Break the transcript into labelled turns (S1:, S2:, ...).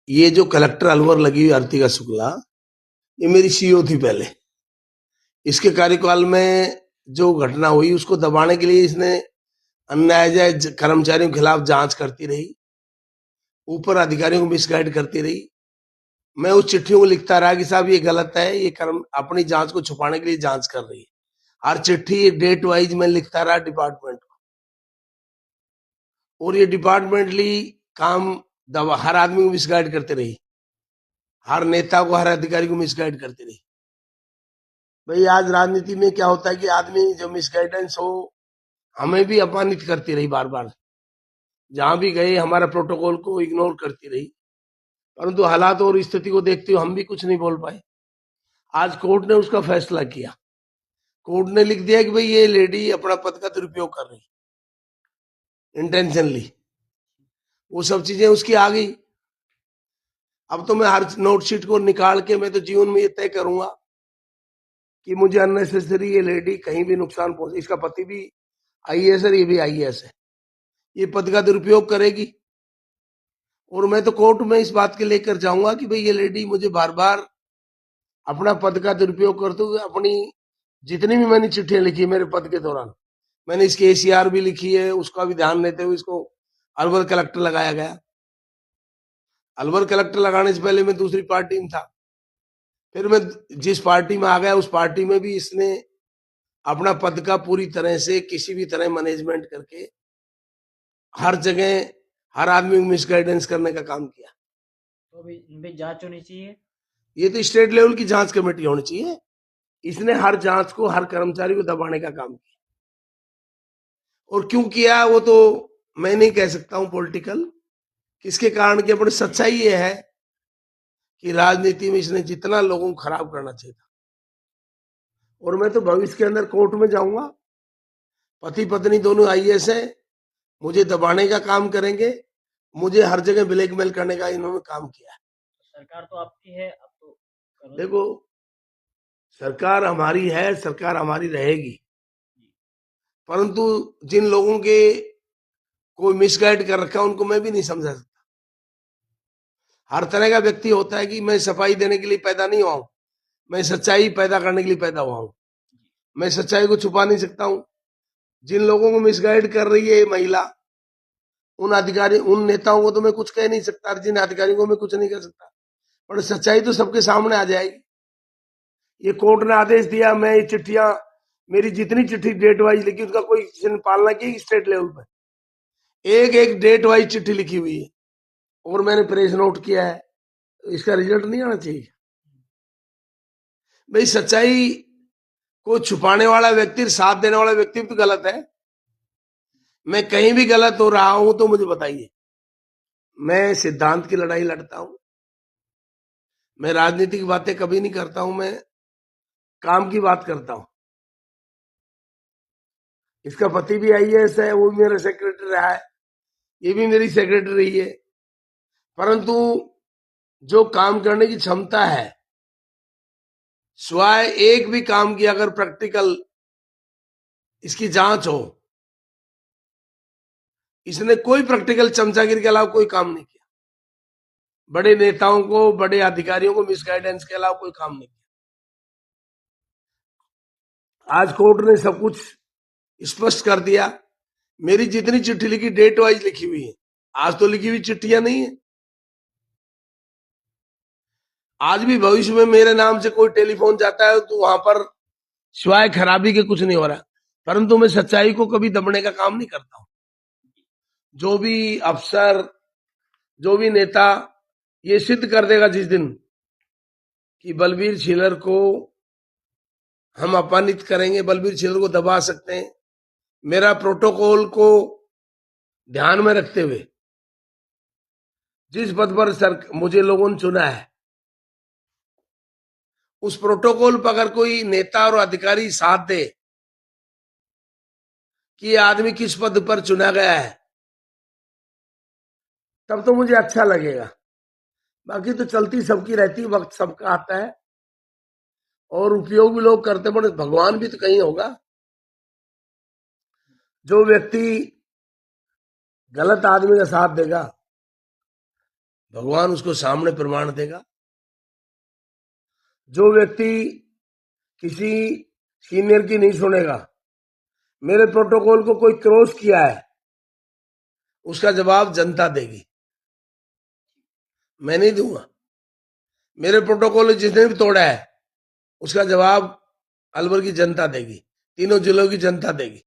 S1: ये जो कलेक्टर अलवर लगी हुई आरती शुक्ला, ये मेरी सीईओ थी पहले। इसके कार्यकाल में जो घटना हुई उसको दबाने के लिए इसने अन्यायजायज कर्मचारियों के खिलाफ जांच करती रही, ऊपर अधिकारियों को मिसगाइड करती रही। मैं उस चिट्ठियों को लिखता रहा कि साहब ये गलत है, ये कर्म अपनी जांच को छुपाने के लिए जांच कर रही है। हर चिट्ठी डेट वाइज मैं लिखता रहा डिपार्टमेंट को, और ये डिपार्टमेंटली काम दबा हर आदमी को मिसगाइड करते रही, हर नेता को, हर अधिकारी को मिसगाइड करती रही। भाई आज राजनीति में क्या होता है कि आदमी जो मिसगाइडेंस हो, हमें भी अपमानित करती रही बार बार, जहां भी गए हमारा प्रोटोकॉल को इग्नोर करती रही, परंतु हालात और स्थिति को देखते हुए हम भी कुछ नहीं बोल पाए। आज कोर्ट ने उसका फैसला किया। कोर्ट ने लिख दिया कि भाई ये लेडी अपना पद का दुरुपयोग कर रही इंटेंशनली, वो सब चीजें उसकी आ गई। अब तो मैं हर नोटशीट को निकाल के मैं तो जीवन में ये तय करूंगा कि मुझे अननेसेसरी ये लेडी कहीं भी नुकसान पहुंचे। इसका पति भी आईएएस है, ये भी आईएएस है, ये पद का दुरुपयोग करेगी, और मैं तो कोर्ट में इस बात के लेकर जाऊंगा कि भाई ये लेडी मुझे बार बार अपना पद का दुरुपयोग करते हुए अपनी जितनी भी मैंने चिट्ठियां लिखी मेरे पद के दौरान, मैंने इसकी एसीआर भी लिखी है, उसका भी ध्यान देते हुए इसको अलवर कलेक्टर लगाया गया। अलवर कलेक्टर लगाने से पहले मैं दूसरी पार्टी में था, फिर मैं जिस पार्टी में आ गया उस पार्टी में भी इसने अपना पद का पूरी तरह से किसी भी तरह मैनेजमेंट करके हर जगह हर आदमी को मिसगाइडेंस करने का काम किया।
S2: तो भी इन पे जांच होनी चाहिए।
S1: ये तो स्टेट लेवल की जांच कमेटी होनी चाहिए। इसने हर जांच को, हर कर्मचारी को दबाने का काम किया, और क्यों किया वो तो मैं नहीं कह सकता हूं पॉलिटिकल किसके कारण की, अपनी सच्चाई ये है कि राजनीति में इसने जितना लोगों को खराब करना चाहिए था। और मैं तो भविष्य के अंदर कोर्ट में जाऊंगा, पति पत्नी दोनों आईएएस है, मुझे दबाने का काम करेंगे, मुझे हर जगह ब्लैकमेल करने का इन्होंने काम किया है।
S2: सरकार तो आपकी है, अब तो करो।
S1: देखो, सरकार हमारी है, सरकार हमारी रहेगी, परंतु जिन लोगों के कोई मिसगाइड कर रखा है उनको मैं भी नहीं समझा सकता। हर तरह का व्यक्ति होता है कि मैं सफाई देने के लिए पैदा नहीं हुआ हूं, मैं सच्चाई पैदा करने के लिए पैदा हुआ हूं। मैं सच्चाई को छुपा नहीं सकता हूं। जिन लोगों को मिसगाइड कर रही है ये महिला, उन अधिकारी, उन नेताओं को तो मैं कुछ कह नहीं सकता, जिन अधिकारियों को मैं कुछ नहीं कर सकता, पर सच्चाई तो सबके सामने आ जाएगी। ये कोर्ट ने आदेश दिया, मैं ये चिट्ठियां, मेरी जितनी चिट्ठी डेट वाइज लिखी उसका कोई किसी ने पालना की स्टेट लेवल पर, एक एक डेट वाइज चिट्ठी लिखी हुई है, और मैंने प्रेस नोट किया है। इसका रिजल्ट नहीं आना चाहिए। भाई सच्चाई को छुपाने वाला व्यक्ति, साथ देने वाला व्यक्ति भी तो गलत है। मैं कहीं भी गलत हो रहा हूं तो मुझे बताइए। मैं सिद्धांत की लड़ाई लड़ता हूं, मैं राजनीति की बातें कभी नहीं करता हूं, मैं काम की बात करता हूं। इसका पति भी आईएएस है, वो भी मेरा सेक्रेटरी रहा है, ये भी मेरी सेक्रेटरी रही है, परंतु जो काम करने की क्षमता है, स्वाय एक भी काम की अगर प्रैक्टिकल इसकी जांच हो, इसने कोई प्रैक्टिकल चमचागिरी के अलावा कोई काम नहीं किया। बड़े नेताओं को, बड़े अधिकारियों को मिसगाइडेंस के अलावा कोई काम नहीं किया। आज कोर्ट ने सब कुछ स्पष्ट कर दिया। मेरी जितनी चिट्ठी लिखी डेट वाइज लिखी हुई है, आज तो लिखी हुई चिट्ठियां नहीं है। आज भी भविष्य में मेरे नाम से कोई टेलीफोन जाता है तो वहां पर सिवाय खराबी के कुछ नहीं हो रहा, परंतु मैं सच्चाई को कभी दबने का काम नहीं करता हूं। जो भी अफसर, जो भी नेता ये सिद्ध कर देगा जिस दिन कि बलबीर छिलर को हम अपमानित करेंगे, बलबीर छिलर को दबा सकते हैं, मेरा प्रोटोकॉल को ध्यान में रखते हुए जिस पद पर सर मुझे लोगों ने चुना है, उस प्रोटोकॉल पर अगर कोई नेता और अधिकारी साथ दे कि ये आदमी किस पद पर चुना गया है, तब तो मुझे अच्छा लगेगा। बाकी तो चलती सबकी रहती, वक्त सबका आता है, और उपयोग भी लोग करते, बड़े भगवान भी तो कहीं होगा। जो व्यक्ति गलत आदमी का साथ देगा, भगवान उसको सामने प्रमाण देगा। जो व्यक्ति किसी सीनियर की नहीं सुनेगा, मेरे प्रोटोकॉल को कोई क्रॉस किया है, उसका जवाब जनता देगी, मैं नहीं दूंगा। मेरे प्रोटोकॉल जिसने भी तोड़ा है उसका जवाब अलवर की जनता देगी, तीनों जिलों की जनता देगी।